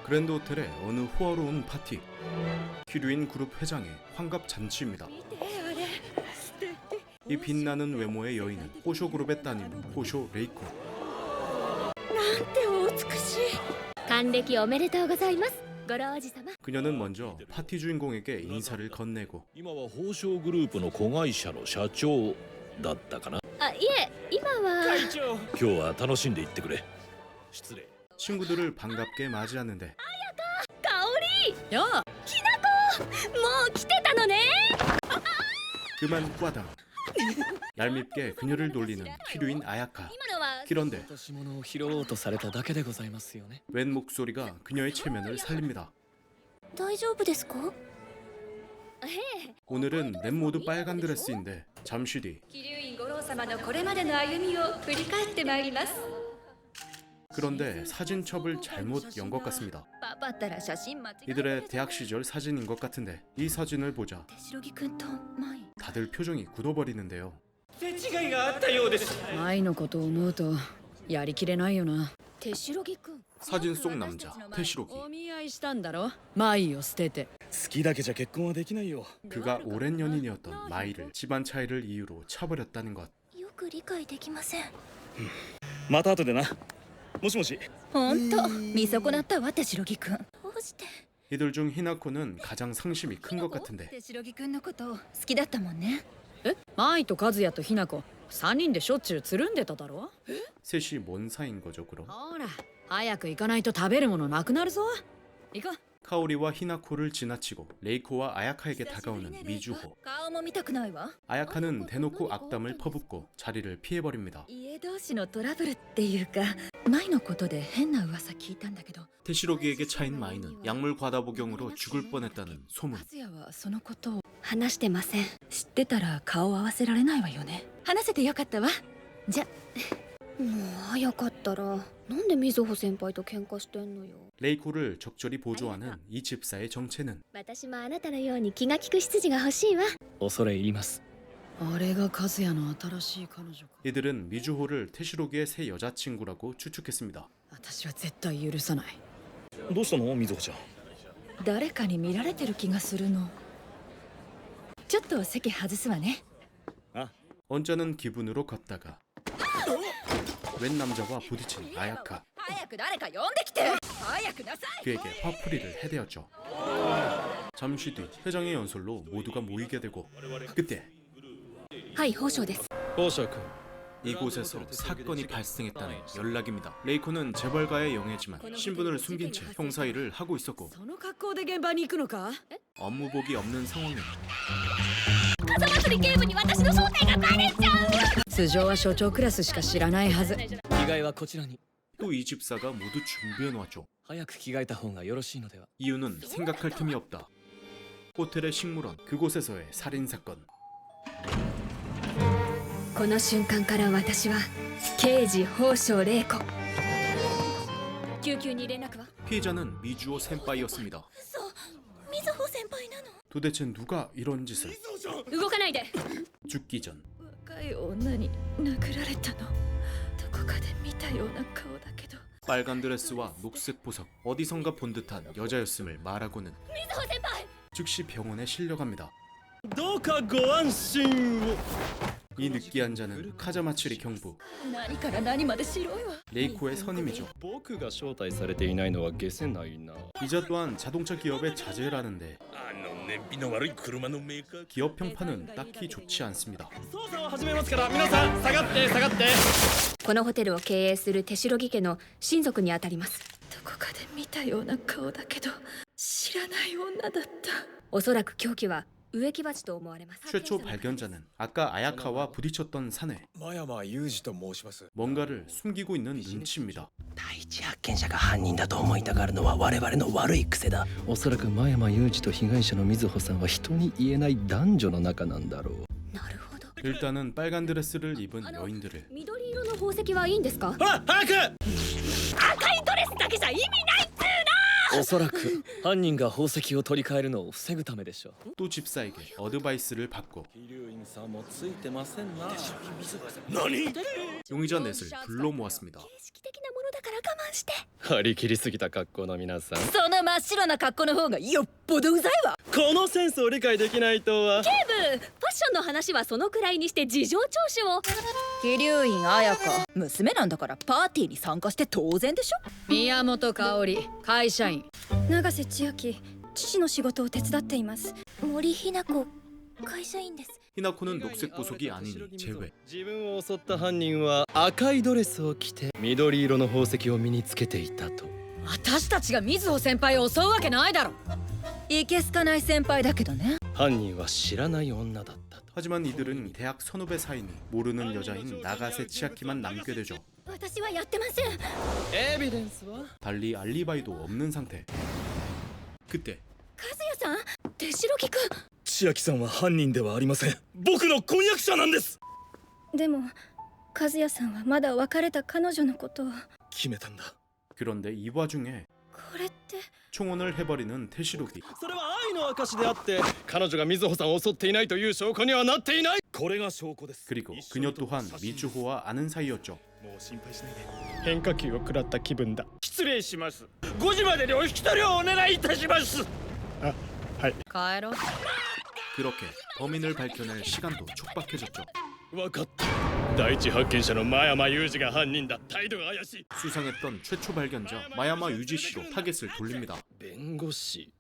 그랜드 호텔의 어느 호화로운 파티. 키류인 그룹 회장의 환갑 잔치입니다. 이 빛나는 외모의 여인은 호쇼 그룹의 따님 호쇼 레이코. なんてお美しい。還暦おめでとうございます。ご老子様。 그녀는 먼저 파티 주인공에게 인사를 건네고 今は宝生グループの子会社の社長だったかな。あ、いえ、今は。今日は楽しんでいってくれ。失礼。 친구들을 반갑게 맞이하는데 香り。ようきなこ。もう来てたのね。 그만 꽈당. 얄밉게 그녀를 놀리는 키류인 아야카. 今のは。 그런데 落とし物を拾おうとされただけでございますよね。 웬 목소리가 그녀의 체면을 살립니다. 大丈夫ですか？ええ。 오늘은 넷 모두 빨간 드레스인데 잠시 뒤 桐生院五郎様のこれまでの歩みを振り返ってまいります。 그런데 사진첩을 잘못 연 것 같습니다. パパったら写真間違え。 이들의 대학 시절 사진인 것 같은데 이 사진을 보자 手代木くんと舞。 다들 표정이 굳어버리는데요. 手違いがあったようです。舞のことを思うとやりきれないよな。手代木くん。 사진 속 남자 태시로기. お見合いしたんだろ。舞を捨てて。好きだけじゃ結婚はできないよ。 그가 오랜 연인이었던 마이를 집안 차이를 이유로 차버렸다는 것. よく理解できません。また後でな。もしもし。本当、見損なったわ手代木くん。どうして？ 이들 중 히나코는 가장 상심이 큰 것 같은데 手代木くんのこと好きだったもんね。え、舞と和也とひな子3人でしょっちゅうつるんでただろ。 셋이 뭔 사이인 거죠 그럼? ほら早く行かないと食べるものなくなるぞ。行こう。 카오리와 히나코를 지나치고 레이코와 아야카에게 다가오는 미주호. 顔も見たくないわ。 아야카는 대놓고 악담을 퍼붓고 자리를 피해버립니다. 家同士のトラブルっていうか、舞のことで変な噂聞いたんだけど。 테시로기에게 차인 마이는 약물 과다 복용으로 죽을 뻔했다는 소문. 和也はそのことを話してません。知ってたら顔を合わせられないわよね。話せてよかったわ。じゃ。もう早かったらなんで瑞穂先輩と喧嘩してんのよ。 레이코를 적절히 보조하는 이 집사의 정체는 私もあなたのように気が利く執事が欲しいわ。恐れ入ります。あれが和也の新しい彼女か。 이들은 미주호를 테시로기의 새 여자친구라고 추측했습니다. 私は絶対許さない。どうしたのみずほちゃん。誰かに見られてる気がするの。ちょっと席外すわね。 언짢은 기분으로 걷다가 웬 남자와 부딪힌 아야카. 早く誰か呼んできて。早くなさい。 그에게 화풀이를 해대었죠. 잠시 뒤 회장의 연설로 모두가 모이게 되고 그때 はい、宝生です。宝生君。 이곳에서 사건이 발생했다는 연락입니다. 레이코는 재벌가의 영예지만 신분을 숨긴 채 형사 일을 하고 있었고 その格好で現場に行くのか。 업무복이 없는 상황에 風祭り警部に私の正体がバレちゃう。素性は所長クラスしか知らないはず。着替えはこちらに。 또 이 집사가 모두 준비해 놓았죠. 早く着替えた方がよろしいのでは。 이유는 생각할 틈이 없다. 호텔의 식물원 그곳에서의 살인 사건. この瞬間から私は刑事宝生玲子。救急に連絡は？ 피해자는 미주호 센파이였습니다. そう、瑞穂先輩なの。 도대체 누가 이런 짓을? 動かないで。 죽기 전 若い女に殴られたの。どこかで見たような顔だけど。 빨간 드레스와 녹색 보석 어디선가 본 듯한 여자였음을 말하고는 瑞穂先輩。 즉시 병원에 실려갑니다. どうかご安心を。 이 느끼한 자는 카자마츠리 경부 何から何まで白いわ。 레이코의 선임이죠. 僕が招待されていないのは解せないな。 이자 또한 자동차 기업의 자제라는데 あの燃費の悪い車のメーカー。 기업 평판은 딱히 좋지 않습니다. 捜査を始めますから皆さん下がって下がって。このホテルを経営する手代木家の親族にあたります。どこかで見たような顔だけど知らない女だった。おそらく凶器は植木鉢と思われます。 최초 발견자는 아까 아야카와 부딪혔던 사내 真山裕二と申します。 뭔가를 숨기고 있는 눈치입니다. 第一発見者が犯人だと思いたがるのは我々の悪い癖だ。おそらく真山裕二と被害者の瑞穂さんは人に言えない男女の仲なんだろう。なるほど。 일단은 빨간 드레스를 입은 여인들을 緑色の宝石はいいんですか？ほら早く。赤いドレスだけじゃ意味ないっつーおそらく犯人が宝石を取り替えるのを防ぐためでしょう。 또 집사에게 어드바이스를 받고 飛龍院さんもついてませんな。何？ 용의자 넷을 불러 모았습니다. 形式的なものだから我慢して。張り切りすぎた格好の皆さん、その真っ白な格好の方がよっぽどうざいわ。このセンスを理解できないとは。ファッションの話はそのくらいにして事情聴取を。桐生院綾香、娘なんだからパーティーに参加して当然でしょ。宮本香織、会社員。永瀬千秋、父の仕事を手伝っています。森ひな子、会社員です。 히나코는 녹색 보석이 아닌 제외. 自分を襲った犯人は赤いドレスを着て緑色の宝石を身につけていたと。私たちが水穂先輩を襲うわけないだろ。いけすかない先輩だけどね。犯人は知らない女だったと。 하지만 이들은 대학 선후배 사이니 모르는 여자인 나가세 치아키만 남게 되죠. 私はやってません。エビデンスは？ 달리 알리바이도 없는 상태. 그때 和也さん、手代木くん。千秋さんは犯人ではありません。僕の婚約者なんです。でも和也さんはまだ別れた彼女のことを。決めたんだ。 그런데 이 와중에 これって 총원을 해버리는 태시로기. それは愛の証であって彼女が水穂さんを襲っていないという証拠にはなっていない。これが証拠です。 그리고 그녀 또한 미주호와 아는 사이였죠. もう心配しないで。変化球を食らった気分だ。失礼します。5時までにお引き取りをお願いいたします。あ、はい。帰ろう。 그렇게 범인을 밝혀낼 시간도 촉박해졌죠. わかった。第一発見者の真山裕二が犯人だ。態度が怪しい。 수상했던 최초 발견자 마야마 유지 씨로 타겟을 돌립니다. 弁護士。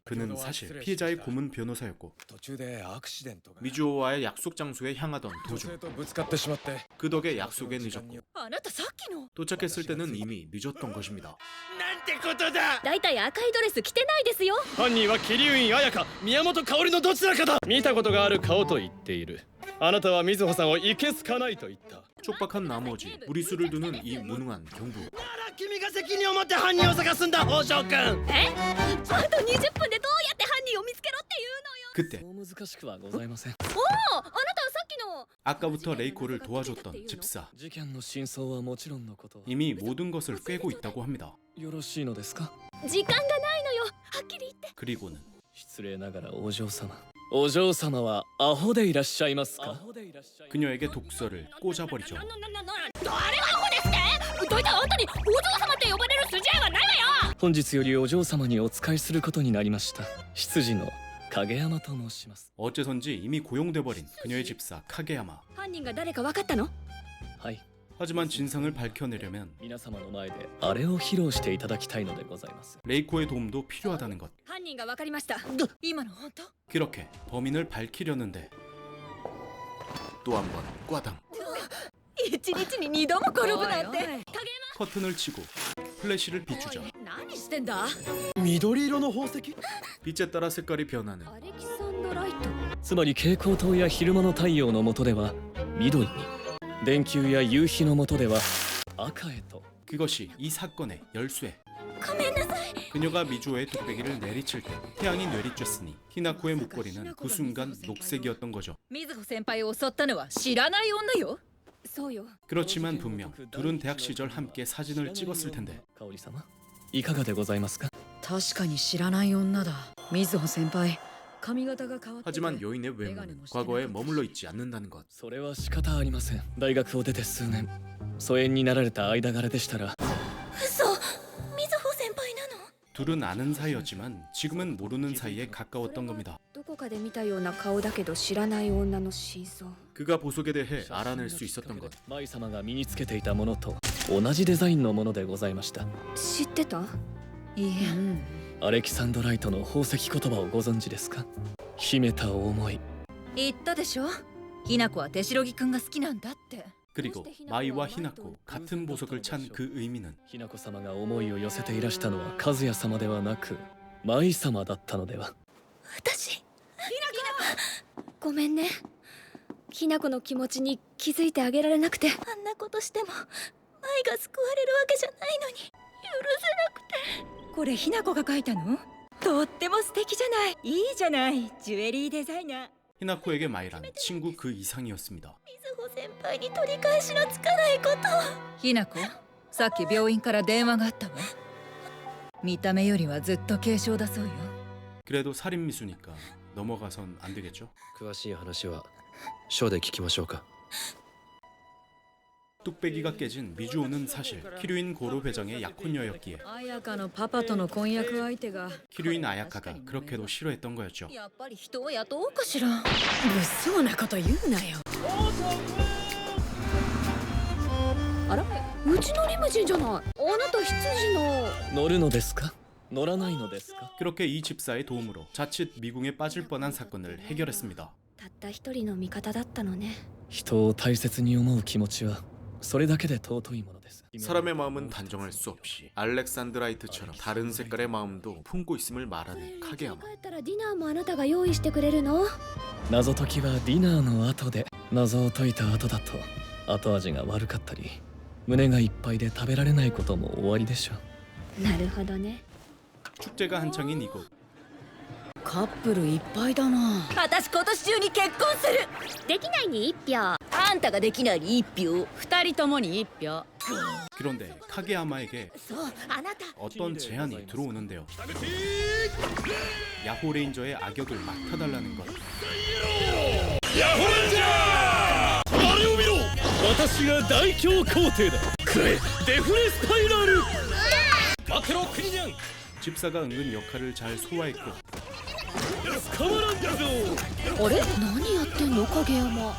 그는 사실 피해자의 고문 변호사였고 途中でアクシデントが 미주호와의 약속 장소에 향하던 女 도중 性とぶつかってしまって 그 덕에 약속에 늦었고 あなたさっきの。 도착했을 때는 이미 늦었던 것입니다. なんてことだ。だいたい赤いドレス着てないですよ。犯人は桐生院綾香、宮本香織のどちらかだ。見たことがある顔と言っている。あなたは水穂さんをいけすかないと言った。 촉박한 나머지 무리수를 두는 이 무능한 경부. なら君が責任を持って犯人を探すんだ、宝条君。あと20分でどうやって犯人を見つけろっていうのよ。 그때 そう難しくはございません。あなたはさっきの。 아까부터 레이코를 도와줬던 집사. 事件の真相はもちろんのこと。 이미 모든 것을 꿰고 있다고 합니다. よろしいのですか。時間がないのよ。はっきり言って。 그리고는 失礼ながらお嬢様。お嬢様はアホでいらっしゃいますか。 그녀에게 독서를 꽂아버리죠. 誰がアホですってどいたあんたにお嬢様って呼ばれる筋合いはないわよ。本日よりお嬢様にお仕えすることになりました執事の影山と申します。 어째선지 이미 고용돼버린 그녀의 집사 카게야마. 犯人が誰か分かったの？はい。 하지만 진상을 밝혀내려면 皆様の前であれを披露していただきたいのでございます。 레이코의 도움도 필요하다는 것. 犯人が分かりました。今の本当？ 그렇게 범인을 밝히려는데 또 한 번 꽈당. 一日に2度も転ぶなんて。 커튼을 치고 플래시를 비추자 何してんだ？緑色の宝石。 빛에 따라 색깔이 변하는 アレキサンドライト。つまり蛍光灯や昼間の太陽の下では緑に、電球や夕日の下では赤へと。 그것이 이 사건의 열쇠. ごめんなさい。 그녀가 미주호의 뚝배기를 내리칠 때 태양이 내리쬐으니 히나코의 목걸이는 그 순간 녹색이었던 거죠. 水穂先輩を襲ったのは知らない女よ。そうよ。 그렇지만 분명 둘은 대학 시절 함께 사진을 찍었을 텐데 香織様、いかがでございますか。確かに知らない女だ。水穂先輩、髪型が変わってて。 하지만 여인의 외모는 과거에 머물러 있지 않는다는 것. それは仕方ありません。大学を出て数年、疎遠になられた間柄でしたら。嘘。水穂先輩なの？ 둘은 아는 사이였지만 지금은 모르는 사이에 가까웠던 겁니다. どこかで見たような顔だけど知らない女の真相。 그가 보석에 대해 알아낼 수 있었던 것. 舞様が身につけていたものと同じデザインのものでございました。知ってた？いいえ。アレキサンドライトの宝石言葉をご存知ですか。秘めた思い。言ったでしょ。ひな子は手代木くんが好きなんだって。 그리고 마이와 히나코 같은 보석을 찬 그 의미는 ひなこ様が思いを寄せていらしたのは和也様ではなく舞様だったのでは。私。ごめんね。ひな子の気持ちに気づいてあげられなくて。あんなことしても舞が救われるわけじゃないのに許せなくて。これひな子が描いたの？とっても素敵じゃない。いいじゃない。ジュエリーデザイナー。 히나코에게 마이란 친구 그 이상이었습니다. 水穂先輩に取り返しのつかないこと。ひな子、さっき病院から電話があったわ。見た目よりはずっと軽傷だそうよ。 그래도 살인 미수니까 넘어가선 안 되겠죠? 詳しい話はショーで聞きましょうか。 뚝배기가 깨진 미주오는 사실 키류인 고로 배정의 약혼녀였기에 綾香のパパとの婚約相手が 키류인 아야카가 그렇게도 싫어했던 거였죠. やっぱり人を雇おうかしら。物騒なこと言うなよ。あらうちのリムジンじゃない。あなた羊の。乗るのですか乗らないのですか。 그렇게 이 집사의 도움으로 자칫 미궁에 빠질 뻔한 사건을 해결했습니다. たった一人の味方だったのね。人を大切に思う気持ちはそれだけで尊いものです。 사람의 마음은 단정할 수 없이 알렉산드라이트처럼 다른 색깔의 마음도 품고 있음을 말하는 帰 카게야마. ったらディナーもあなたが用意してくれるの？謎解きはディナーの後で、謎を解いた後だと後味が悪かったり胸がいっぱいで食べられないことも終わりでしょう。なるほどね。 축제가 한창인 이곳. カップルいっぱいだな。私今年中に結婚する。できないに1票。あんたができないに1票。二人ともに1票。 그런데 카게야마에게 そう、あなた。 어떤 제안이 들어오는데요. 야호 레인저의 악역을 맡아달라는 것. あれを見ろ、私が大凶皇帝だ。くれデフレスパイラル。待ってろクニニャン。 집사가 은근 역할을 잘 소화했고 捕まらんだぞ。あれ何やってんの影山。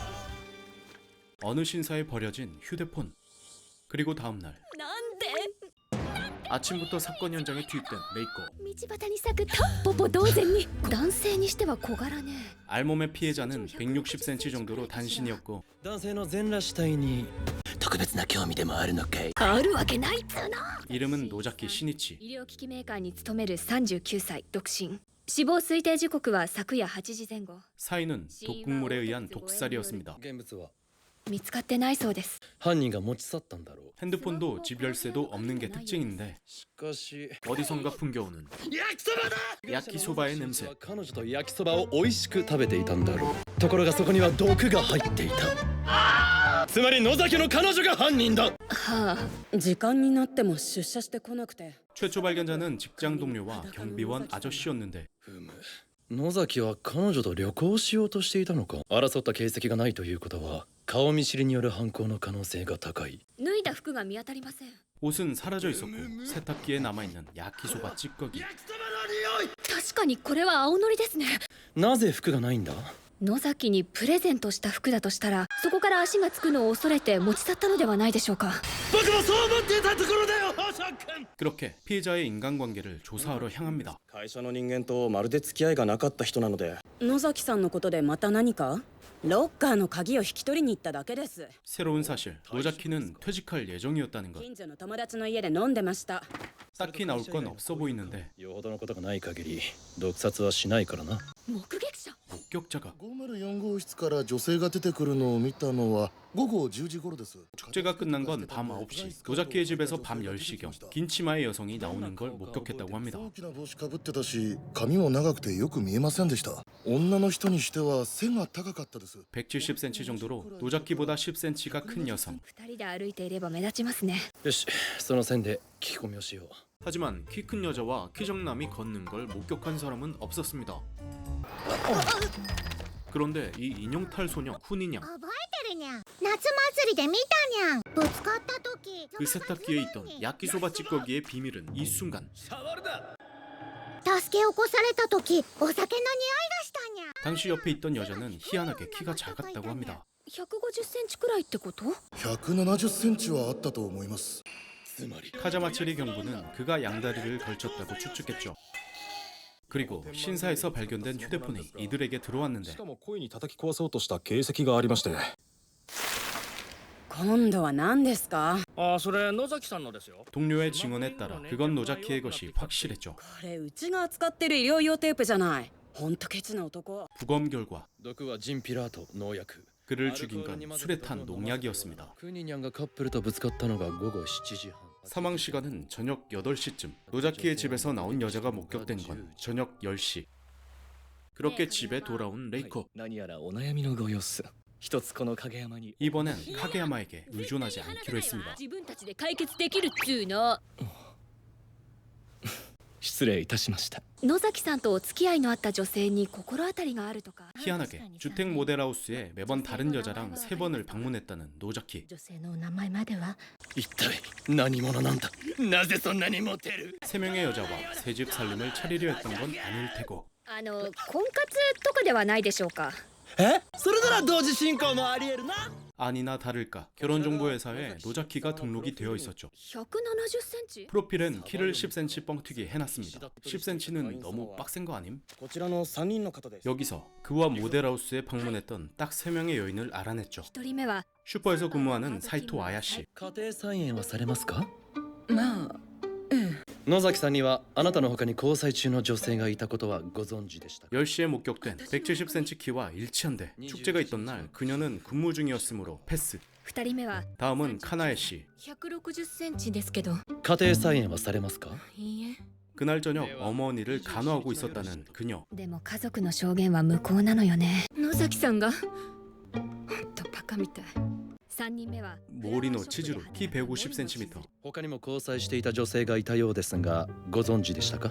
어느 신사에 버려진 휴대폰. 그리고 다음날 なんで 아침부터 사건 현장에 투입된 레이코. 道端に咲くタンポポ同然に男性にしては小柄ね。 알몸의 피해자는 160cm 정도로 단신이었고 男性の全裸死体に特別な興味でもあるのかい。あるわけないっつうの。 이름은 노자키 시니치. 医療機器メーカーに勤める39歳独身。死亡推定時刻は昨夜8時前後。 사인은 독극물에 의한 독살이었습니다. 現物は見つかってないそうです。犯人が持ち去ったんだろう。 핸드폰도 집 열쇠도 없는 게 특징인데 しかし 어디선가 풍겨오는 焼きそばだ。 야키소바의 냄새. 彼女と焼きそばを美味しく食べていたんだろう。ところがそこには毒が入っていた。つまり野崎の彼女が犯人だ。はあ。時間になっても出社してこなくて。 최초 발견자는 직장 동료와 경비원 아저씨였는데 野崎は彼女と旅行しようとしていたのか。争った形跡がないということは顔見知りによる犯行の可能性が高い。脱いだ服が見当たりません。 옷은 사라져 있었고 세탁기에 남아있는 야키소바 찌꺼기. 確かにこれは青のりですね。なぜ服がないんだ。野崎にプレゼントした服だとしたら、そこから足がつくのを恐れて持ち去ったのではないでしょうか。僕もそう思っていたところだよホショ君。 그렇게 피해자의 인간관계를 조사하러 향합니다. 会社の人間とまるで付き合いがなかった人なので。野崎さんのことでまた何か？ロッカーの鍵を引き取りに行っただけです。 새로운 사실, 노자키는 퇴직할 예정이었다는 것. 近所の友達の家で飲んでました。 딱히 나올 건 없어 보이는데 よほどのことがない限り毒殺はしないからな。目撃者。 목격자가. 504号室から女性が出てくるのを見たのは午後10時頃です。 축제가 끝난 건 밤 9시. 노자키의 집에서 밤 10시경 긴 치마의 여성이 나오는 걸 목격했다고 합니다. 大きな帽子かぶってたし髪も長くてよく見えませんでした。女の人にしては背が高かったです。 170cm 정도로 노자키보다 10cm가 큰 여성. 二人で歩いていれば目立ちますね。よし、その線で聞き込みをしよう。 하지만 키 큰 여자와 키정남이 걷는 걸 목격한 사람은 없었습니다. 그런데 이 인형탈 소녀 훈이냥 覚えてるにゃん。夏祭りで見たにゃん。ぶつかった時 그 세탁기에 있던 야키소바 찌꺼기의 비밀은 이 순간 触るだ。助け起こされた時お酒の匂いがしたにゃん。 당시 옆에 있던 여자는 희한하게 키가 작았다고 합니다. 150センチくらいってこと？ 170センチはあったと思います。 카자마츠리 경부는 그가 양다리를 걸쳤다고 추측했죠. 그리고 신사에서 발견된 휴대폰이 이들에게 들어왔는데 しかも故意に叩き壊そうとした形跡がありまして。今度は何ですか？あ、それ野崎さんのですよ。 동료의 증언에 따라 그건 노자키의 것이 확실했죠. これうちが扱ってる医療用テープじゃない。ほんとケチな男。 부검 결과 毒はジンピラート農薬。 그를 죽인 건 술에 탄 농약이었습니다. クニニャンがカップルとぶつかったのが午後7時半。 사망 시간은 저녁 8시쯤. 노자키의 집에서 나온 여자가 목격된 건 저녁 10시. 그렇게 집에 돌아온 레이코. 何やらお悩みのご様子。一つこの影山に。 이번엔 카게야마에게 의존하지 않기로 했습니다. 自分たちで解決できるっつうの。失礼いたしました。野崎さんとお付き合いのあった女性に心当たりがあるとか。 희한하게 주택 모델하우스에 매번 다른 여자랑 3번을 방문했다는 노자키. 女性の名前までは。一体何者なんだ。なぜそんなにモテる。 3명의 여자와 새 집 살림을 차리려 했던 건 아닐 테고. 婚活とかではないでしょうか。それなら同時進行もありえるな。 아니나 다를까 결혼정보회사에 노자키가 등록이 되어 있었죠. 170cm? 프로필엔 키를 10cm 뻥튀기 해놨습니다. 10cm는 너무 빡센 거 아님? こちらの3人の方です。 여기서 그와 모델하우스에 방문했던 딱 3명의 여인을 알아냈죠. 1人目は 슈퍼에서 근무하는 사이토 아야씨. 家庭菜園はされますか？まあ野崎さんにはあなたの他に交際中の女性がいたことはご存知でしたか？ 10시에 목격된 170cm 키와 일치한데 축제가 있던 날 그녀는 근무 중이었으므로 패스. 2人目は 다음은 카나에 씨. 160cmですけど。家庭菜園はされますか？いいえ。 그날 저녁 어머니를 간호하고 있었다는 그녀. でも家族の証言は無効なのよね。野崎さんがほんとバカみたい。3人目は 모리노 치즈루 키 150cm. 他にも交際していた女性がいたようですがご存知でしたか？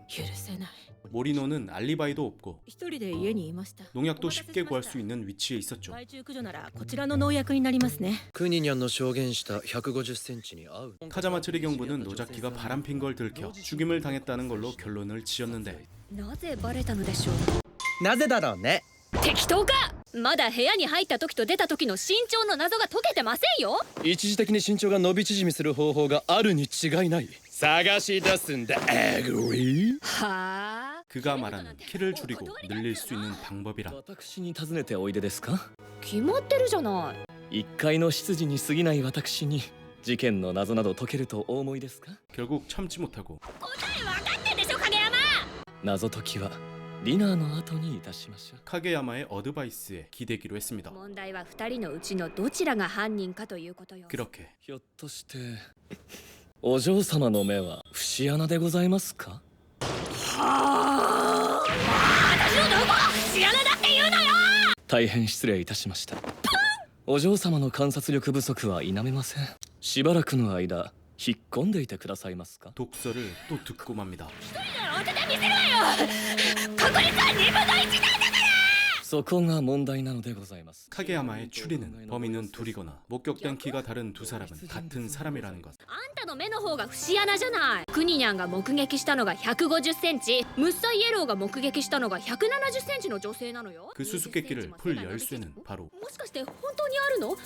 許せない。 모리노는 알리바이도 없고 一人で家にいました。 농약도 쉽게 구할 수 있는 위치에 있었죠. 害虫駆除ならこちらの農薬になりますね。クニニャンの証言した150センチに合う。 카자마츠리 경부는 노자키가 바람핀 걸 들켜 죽임을 당했다는 걸로 결론을 지었는데 なぜバレたのでしょう。なぜだろうね。適当か。まだ部屋に入った時と出た時の身長の謎が解けてませんよ。一時的に身長が伸び縮みする方法があるに違いない。探し出すんだ。Agree？はあ。 그가 말하는 키를 줄이고 늘릴 수 있는 방법이란 私に尋ねておいでですか？決まってるじゃない。一階の執事に過ぎない私に事件の謎など解けるとお思いですか？ 결국 참지 못하고 答え分かってんでしょ影山。謎解きはディナーの後にいたしましょう。 카게야마의 어드바이스에 기대기로 했습니다. 問題は2人のうちのどちらが犯人かということよ。 그렇게 ひょっとしてお嬢様の目は節穴でございますか？私のどこ節穴だって言うのよ。大変失礼いたしました。お嬢様の観察力不足は否めません。しばらくの間引っ込んでいてくださいますか？ 독서를 또 듣고 맙니다. 当ててみせるわよ。確率は2分の1なんだから。そこが問題なのでございます。 카게야마의 추리는 범인은 둘이거나 목격된 키가 다른 두 사람은 같은 사람이라는 것. あんたの目の方が節穴じゃない。クニニャンが目撃したのが150センチ、ムッサイエローが目撃したのが170センチの女性なのよ。 그 수수께끼를 풀 열쇠는 바로 もしかして本当にあるの？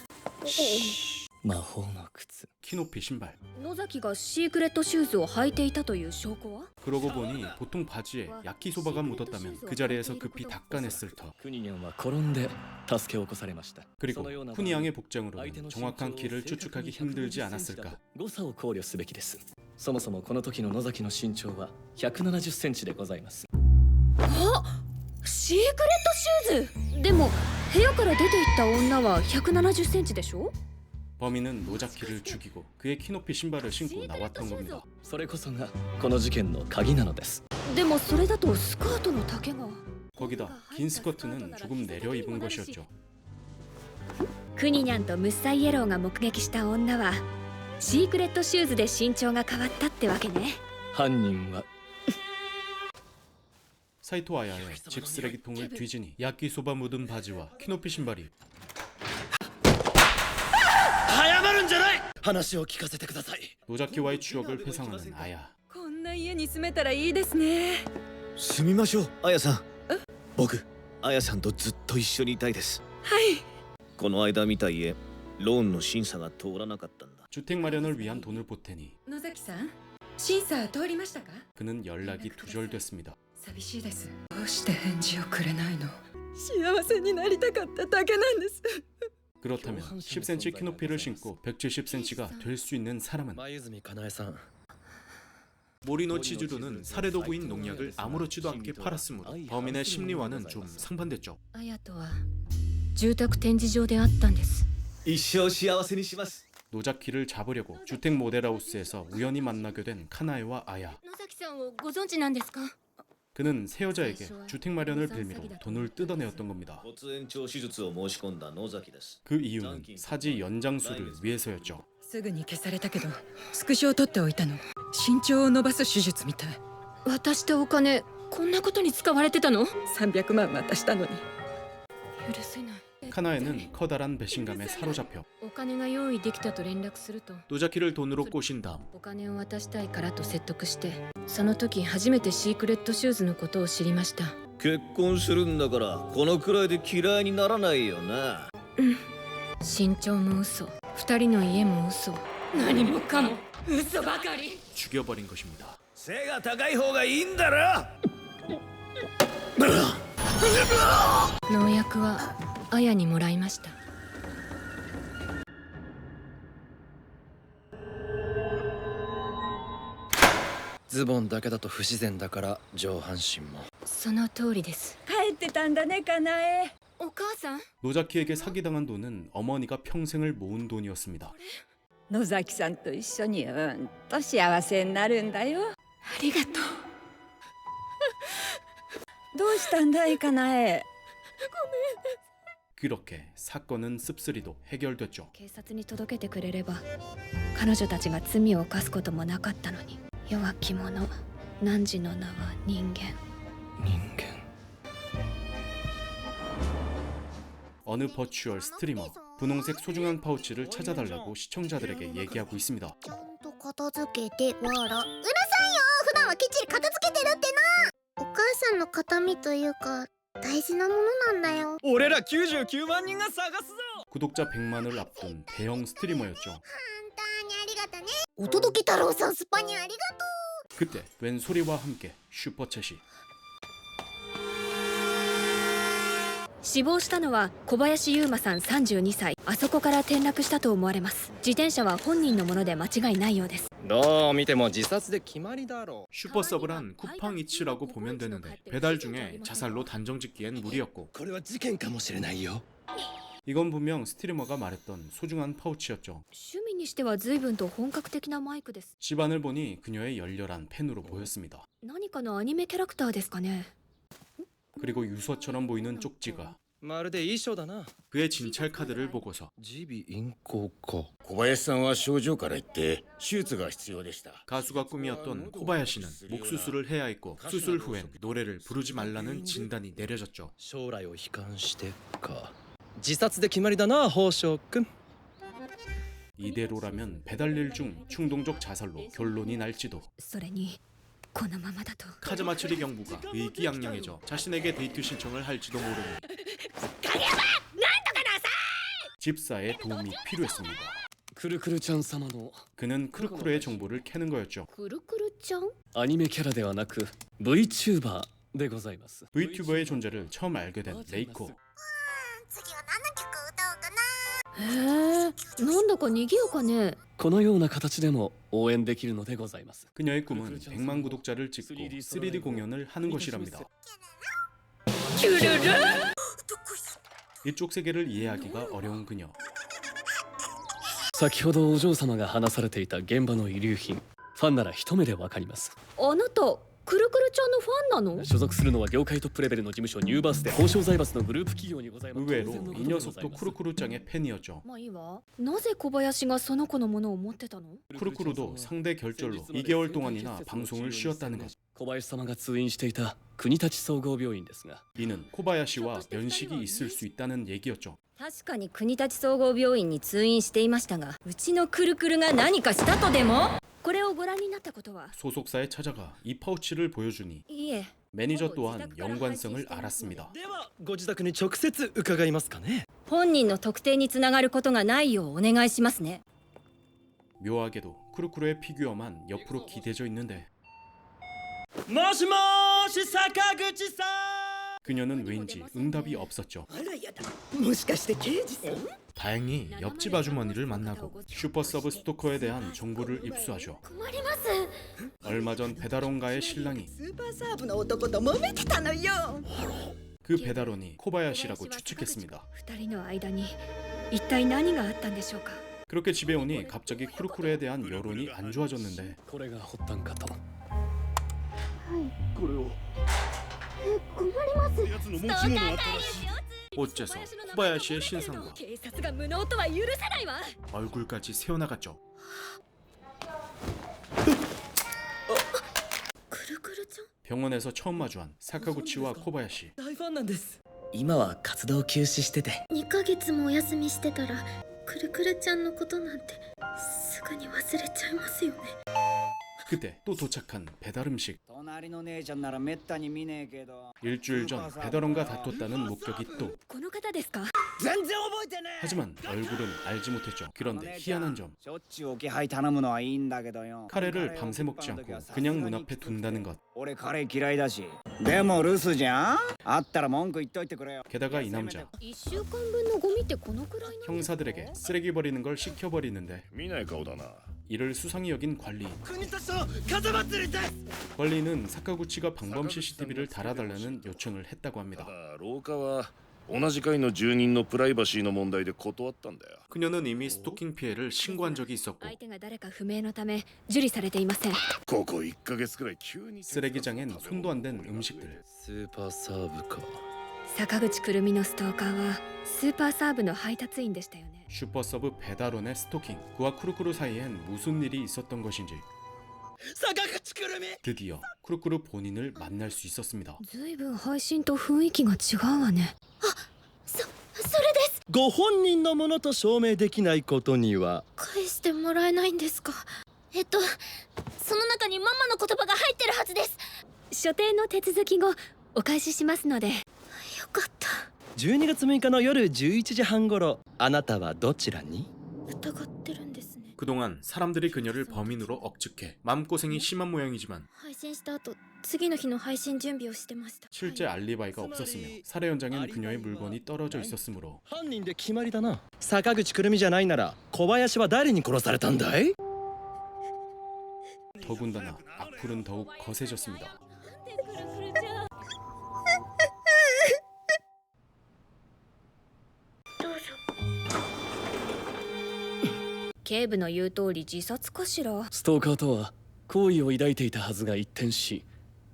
魔法の靴。 키높이 신발. 野崎がシークレットシューズを履いていたという証拠は？ 그러고 보니 보통 바지에 야키소바가 묻었다면 그 자리에서 급히 닦아냈을 터. クニニャンは転んで助けを起こされました。 그리고 쿠니양의 복장으로는 정확한 키를 추측하기 힘들지 않았을까. 誤差を考慮すべきです。そもそもこの時の野崎の身長は170センチでございます。シークレットシューズ。でも部屋から出て行った女は170センチでしょ？ 범인은 노자키를 죽이고 그의 키높이 신발을 신고 나왔던 겁니다. それこそがこの事件の鍵なのです。でもそれだとスカートの丈が。 거기다 긴 스커트는 조금 내려 입은 것이었죠. クニニャンとムッサイエローが目撃した女はシークレットシューズで身長が変わったってわけね。犯人は 사이토 아야의 집 쓰레기통을 뒤지니 야끼소바 묻은 바지와 키높이 신발이 謝るんじゃない。話を聞かせてください。 노자키와의 추억을 회상하는 아야. こんな家に住めたらいいですね。住みましょう、あやさん。僕、あやさんとずっと一緒にいたいです。はい。この間見た家、ローンの審査が通らなかったんだ。 주택 마련을 위한 돈을 보태니 野崎さん、審査通りましたか？ 그는 연락이 두절됐습니다. 寂しいです。どうして返事をくれないの？幸せになりたかっただけなんです。 그렇다면 10cm 키높이를 신고 170cm가 될 수 있는 사람은 前泉かなえさん。 모리노 치즈루는 살해 도구인 농약을 아무렇지도 않게 팔았으므로 범인의 심리와는 좀 상반됐죠. アヤとは住宅展示場で会ったんです。一生幸せにします。 노자키를 잡으려고 주택 모델하우스에서 우연히 만나게 된 카나에와 아야. 野崎さんをご存知なんですか？ 그는 새 여자에게 주택 마련을 빌미로 돈을 뜯어내었던 겁니다. 骨延長手術を申し込んだ野崎です。 그 이유는 사지 연장술을 위해서였죠. すぐに消されたけどスクショを取っておいたの。身長を伸ばす手術みたい。私とお金こんなことに使われてたの300万渡したのに。許せない。 카나에는 커다란 배신감에 사로잡혀 お金が用意できたと連絡すると 노자키를 돈으로 꼬신 다음 お金を渡したいからと説得してその時初めてシークレットシューズのことを知りました。結婚するんだからこのくらいで嫌いにならないよな。身長も嘘、二人の家も嘘、何もかも嘘ばかり。 죽여버린 것입니다. 背が高い方がいいんだろ。農薬はアヤにもらいました。ズボンだけだと不自然だから上半身も。その通りです。帰ってたんだね、かなえ。お母さん、 노자키에게 사기당한 돈은 어머니가 평생을 모은 돈이었습니다. 野崎さんと一緒に幸せになるんだよ。ありがとう。どうしたんだい、かなえ。 그렇게 사건은 씁쓸히도 해결됐죠. 警察に届けてくれれば彼女たちが罪を犯すこともなかったのに。弱き者、汝の名は人間。 어느 버추얼 스트리머 분홍색 소중한 파우치를 찾아달라고 시청자들에게 얘기하고 있습니다. ちゃんと片付けてわら。うるさいよ。普段はきっちり片付けてるってな。お母さんの形見というか大事なものなんだよ。俺ら99万人が探すぞ。 구독자 100만을 앞둔 대형 스트리머였죠. 本当にありがとね。お届け太郎さんスパにありがとう。 그때 웬 소리와 함께 슈퍼챗이 死亡したのは小林優馬さん32歳。あそこから転落したと思われます。自転車は本人のもので間違いないようです。どう見ても自殺で決まりだろ 슈퍼서브란 쿠팡이츠라고 보면 되는데 배달 중에 자살로 단정짓기엔 무리였고 これは事件かもしれないよ 이건 분명 스트리머가 말했던 소중한 파우치였죠. 趣味にしては随分と本格的なマイクです。 집안을 보니 그녀의 열렬한 팬으로 보였습니다. 何かのアニメキャラクターですかね。 그리고 유서처럼 보이는 쪽지가 まるで衣装だな。 그의 진찰 카드를 보고서 耳鼻咽喉科。小林さんは症状から言って手術が必要でした。 가수가 꿈이었던 코바야시는 목 수술을 해야 했고 수술 후엔 노래를 부르지 말라는 진단이 내려졌죠. 将来を悲観してか。自殺で決まりだな、宝生君。 이대로라면 배달일 중 충동적 자살로 결론이 날지도. それにこのままだと 카즈마츠리 경부가 의기양양해져 자신에게 데이트 신청을 할지도 모르니 집사의 도움이 필요했습니다. くるくるちゃん様の 그는 크루크루의 정보를 캐는 거였죠. くるくるちゃん。アニメキャラではなく VTuber でございます。 VTuber의 존재를 처음 알게 된 레이코. 次は何の曲歌おうかな。へえ、なんだか賑やかね。このような形でも応援できるのでございます。 그녀의 꿈은 100만 구독자를 찍고 3D 공연을 하는 것이랍니다. 이쪽 세계를 이해하기가 어려운 그녀. 先ほどお嬢様が話されていた現場の遺留品、ファンなら一目でわかります。あなたくるくるちゃんのファンなの？所属するのは業界トップレベルの事務所ニューバースで交渉財閥のグループ企業にございます。 의외로 이 녀석도 쿠루쿠루짱의 팬이었죠. まあいいわ。なぜ小林がその子のものを持ってたの？ 쿠루쿠루도 상대 결절로 2개월 동안이나 방송을 쉬었다는 것. 小林様が通院していた国立総合病院ですが、 이는 코바야시와 면식이 있을 수 있다는 얘기였죠. 確かに国立総合病院に通院していましたが、うちのくるくるが何かしたとでも？これをご覧になったことは？ 소속사에 찾아가 이 파우치를 보여주니 いいえ。 매니저 또한 연관성을 알았습니다. ではご自宅に直接伺いますかね。本人の特定につながることがないようお願いしますね。 묘하게도 쿠루쿠루의 피규어만 옆으로 기대져 있는데 もしもーし坂口さん。 그녀는 왠지 응답이 없었죠. あらやだ。もしかして刑事さん？ 다행히 옆집 아주머니를 만나고 슈퍼서브 스토커에 대한 정보를 입수하죠. 困ります。 얼마 전 배달원가의 신랑이 スーパーサーブの男と揉めてたのよ。 그 배달원이 코바야시라고 추측했습니다. 二人の間に一体何があったんでしょうか。 그렇게 집에 오니 갑자기 쿠루쿠루에 대한 여론이 안 좋아졌는데 これが発端かと。困ります。やつの持ち物あったらしい。 어째서 코바야시의 신상과 警察が無能とは許せないわ。 얼굴까지 새어나갔죠. くるくるちゃん。 병원에서 처음 마주한 사카구치와 코바야시. 大ファンなんです。今は活動休止してて。2ヶ月もお休みしてたらくるくるちゃんのことなんてすぐに忘れちゃいますよね。 그때 또 도착한 배달 음식. 隣の姉ちゃんならめったに見ねえけど 일주일 전 배달원과 다퉜다는 목격이 또. この方ですか？全然覚えてねえ 하지만 얼굴은 알지 못했죠. 그런데 희한한 점. しょっちゅう置き配頼むのはいいんだけどよ 카레를 밤새 먹지 않고 그냥 문 앞에 둔다는 것. 俺カレー嫌いだしでも留守じゃんあったら文句言っといてくれよ 게다가 이 남자 1週間分のゴミってこのくらいなの？ 형사들에게 쓰레기 버리는 걸 시켜버리는데 見ない顔だな。 이를 수상히 여긴 관리인. 国として風祭りです 관리인은 사카구치가 방범 CCTV를 달아달라는 요청을 했다고 합니다. 廊下は同じ階の住人のプライバシーの問題で断ったんだよ。 그녀는 이미 스토킹 피해를 신고한 적이 있었고 相手が誰か不明のため受理されていません。ここ1ヶ月くらい急に 쓰레기장엔 손도 안 댄 음식들. スーパーサーブか。坂口くるみのストーカーはスーパーサーブの配達員でしたよね。 슈퍼서브 배달원의 스토킹. 그와 쿠루쿠루 사이엔 무슨 일이 있었던 것인지. 坂口くるみ 드디어 쿠루쿠루 본인을 만날 수 있었습니다. ずいぶん配信と雰囲気が違うわね。それですご本人のものと証明できないことには返してもらえないんですか？その中にママの言葉が入ってるはずです。所定の手続き後お返ししますので。よかった。12月6日の夜11時半頃あなたはどちらに？疑ってるんですね。 그동안 사람들이 그녀를 범인으로 억측해 마음고생이 심한 모양이지만 配信した後次の日の配信準備をしてました。 실제 알리바이가 없었으며 살해 현장엔 그녀의 물건이 떨어져 있었으므로 犯人で決まりだな。坂口くるみじゃないなら小林は誰に殺されたんだい？ 더군다나 악플은 더욱 거세졌습니다. 警部の言う通り自殺かしら。ストーカーとは好意を抱いていたはずが一転し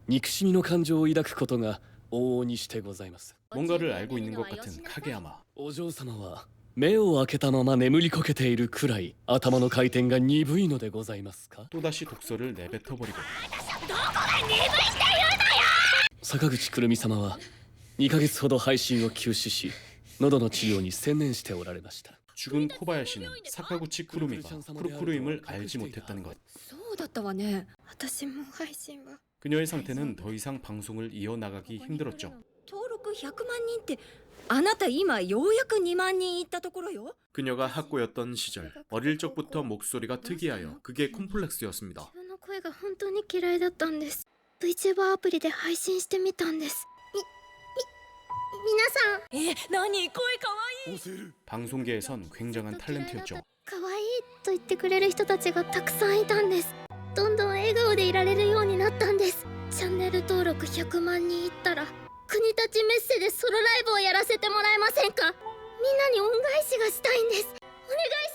憎しみの感情を抱くことが往々にしてございます。 뭔가를 알고 있는 것 같은 카게야마. お嬢様は目を開けたまま眠りこけているくらい頭の回転が鈍いのでございますか？ 또다시 독소를 내뱉어버리고 坂口くるみ様は2ヶ月ほど配信を休止し喉の治療に専念しておられました。 죽은 코바야시는 사카구치 쿠루미가 쿠루쿠루임을 알지 못했다는 것. そうだったわね。私も配信は 그녀의 상태는 더 이상 방송을 이어나가기 힘들었죠. 登録100万人ってあなた今ようやく2万人いったところよ。 그녀가 학고였던 시절 어릴 적부터 목소리가 특이하여 그게 콤플렉스였습니다. 自分の声が本当に嫌いだったんです。 VTuber アプリで配信してみたんです。皆さん何声かわいい。 방송계에선 굉장한 탤런트였죠. 可愛いと言ってくれる人たちがたくさんいたんです。どんどん笑顔でいられるようになったんです。チャンネル登録100万人いったら国立メッセでソロライブをやらせてもらえませんか？みんなに恩返しがしたいんです。お願いし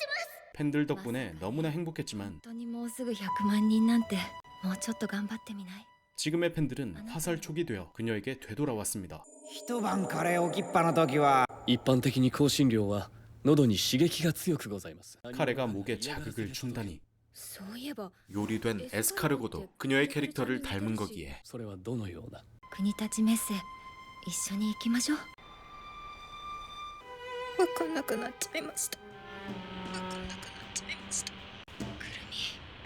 ます。 팬들 덕분에 너무나 행복했지만 本当にもうすぐ100万人なんてもうちょっと頑張ってみない？ 지금의 팬들은 화살 촉이 되어 그녀에게 되돌아왔습니다. 一晩カレー置きっぱの時は一般的に香辛料は喉に刺激が強くございます。 카레가 목에 자극을 준다니. そういえば 요리된 에스카르고도 그녀의 캐릭터를 닮은 거기에 それはどのような？国立メッセ一緒に行きましょう。分かんなくなっちゃいました。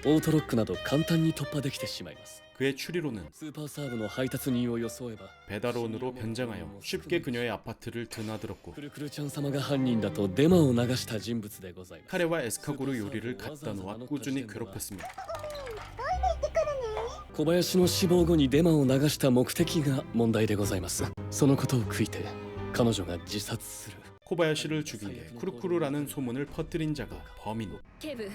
オートロックなど簡単に突破できてしまいます。 그의 추리로는 スーパーサーブの配達人を装えば 배달원으로 변장하여 쉽게 그녀의 아파트를 드나들었고 くるくるちゃん様が犯人だとデマを流した人物でございます。 카레와 에스카고르 요리를 갖다 놓아 꾸준히 괴롭혔습니다. 小林の死亡後にデマを流した目的が問題でございます。そのことを悔いて彼女が自殺する。 코바야시를 죽인 게 쿠루쿠루라는 소문을 퍼뜨린 자가 범인. 警部、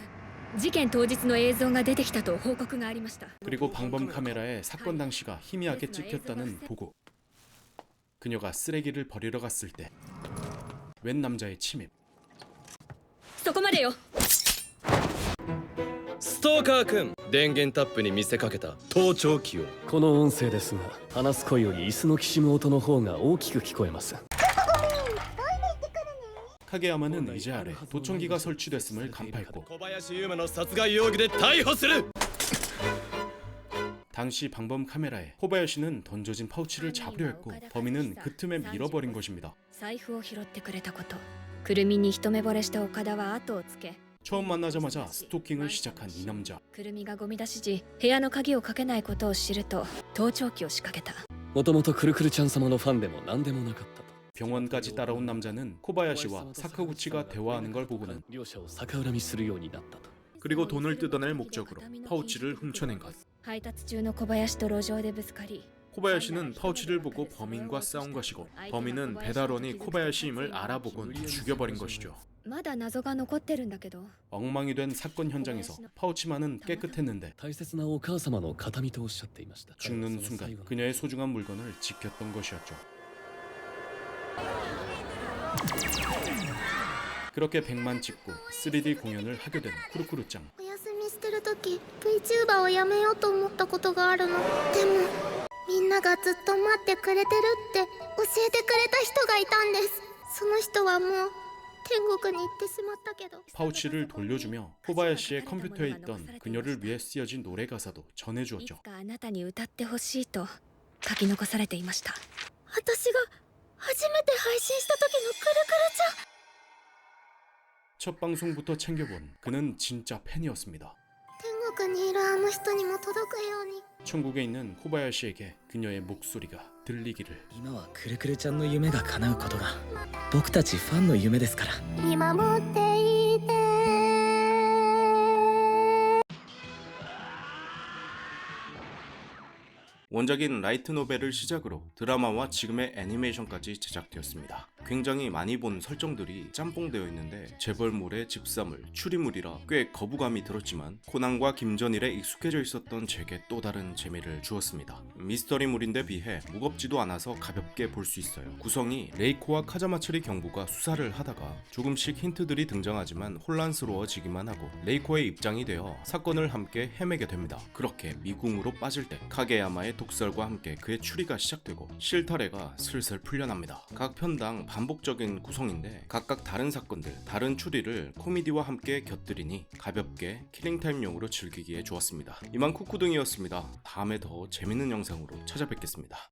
事件当日の映像が出てきたと報告がありました。 그리고 방범 카메라에 사건 당시가 희미하게 찍혔다는 보고. 그녀가 쓰레기를 버리러 갔을 때 웬 남자의 침입. そこまでよ。ストーカー君電源タップに見せかけた盗聴器を。この音声ですが話す声より椅子のきしむ音の方が大きく聞こえます。 카게야마는 의제 아래 도청기가 설치됐음을 간파했고 小林優馬の殺害容疑で逮捕する。 당시 방범 카메라에 코바야시는 던져진 파우치를 잡으려 했고 범인은 그 틈에 밀어버린 것입니다. 財布を拾ってくれたこと、くるみに一目惚れした岡田は後をつけ、 처음 만나자마자 스토킹을 시작한 이 남자. くるみがゴミ出し時部屋の鍵をかけないことを知ると盗聴器を仕掛けた。もともとくるくるちゃん様のファンでも何でもなかったと。 병원까지 따라온 남자는 코바야시와 사카구치가 대화하는 걸 보고는 両者を逆恨みするようになったと。 그리고 돈을 뜯어낼 목적으로 파우치를 훔쳐낸 것. 配達中の小林と路上でぶつかり、 코바야시는 파우치를 보고 범인과 싸운 것이고 범인은 배달원이 코바야시임을 알아보곤 죽여버린 것이죠. まだ謎が残ってるんだけど、 엉망이 된 사건 현장에서 파우치만은 깨끗했는데 大切なお母様の形見とおっしゃっていました。 죽는 순간 그녀의 소중한 물건을 지켰던 것이었죠. 그렇게 100만 찍고 3D 공연을 하게 된 쿠루쿠루짱. お休みしてる時 VTuber をやめようと思ったことがあるの。でもみんながずっと待ってくれてるって教えてくれた人がいたんです。その人はもう天国に行ってしまったけど。 파우치를 돌려주며 코바야시의 컴퓨터에 있던 그녀를 위해 쓰여진 노래 가사도 い 전해주었죠. つかあなたに歌ってほしいと書き残されていました。私が初めて配信した時のくるくるちゃん。 첫 방송부터 챙겨본 그는 진짜 팬이었습니다. 天国にいるあの人にも届くように。 천국에 있는 코바야시에게 그녀의 목소리가 들리기를. 今はくるくるちゃんの夢が叶うことが僕たちファンの夢ですから。見守っていて。 원작인 라이트 노벨을 시작으로 드라마와 지금의 애니메이션까지 제작되었습니다. 굉장히 많이 본 설정들이 짬뽕되어 있는데 재벌물의 집사물, 추리물이라 꽤 거부감이 들었지만 코난과 김전일에 익숙해져 있었던 제게 또 다른 재미를 주었습니다. 미스터리물인데 비해 무겁지도 않아서 가볍게 볼 수 있어요. 구성이 레이코와 카자마츠리 경부가 수사를 하다가 조금씩 힌트들이 등장하지만 혼란스러워지기만 하고 레이코의 입장이 되어 사건을 함께 헤매게 됩니다. 그렇게 미궁으로 빠질 때 카게야마의 독설과 함께 그의 추리가 시작되고 실타래가 슬슬 풀려납니다. 각 편당 반복적인 구성인데 각각 다른 사건들, 다른 추리를 코미디와 함께 곁들이니 가볍게 킬링타임용으로 즐기기에 좋았습니다. 이만 쿠쿠등이었습니다. 다음에 더 재밌는 영상으로 찾아뵙겠습니다.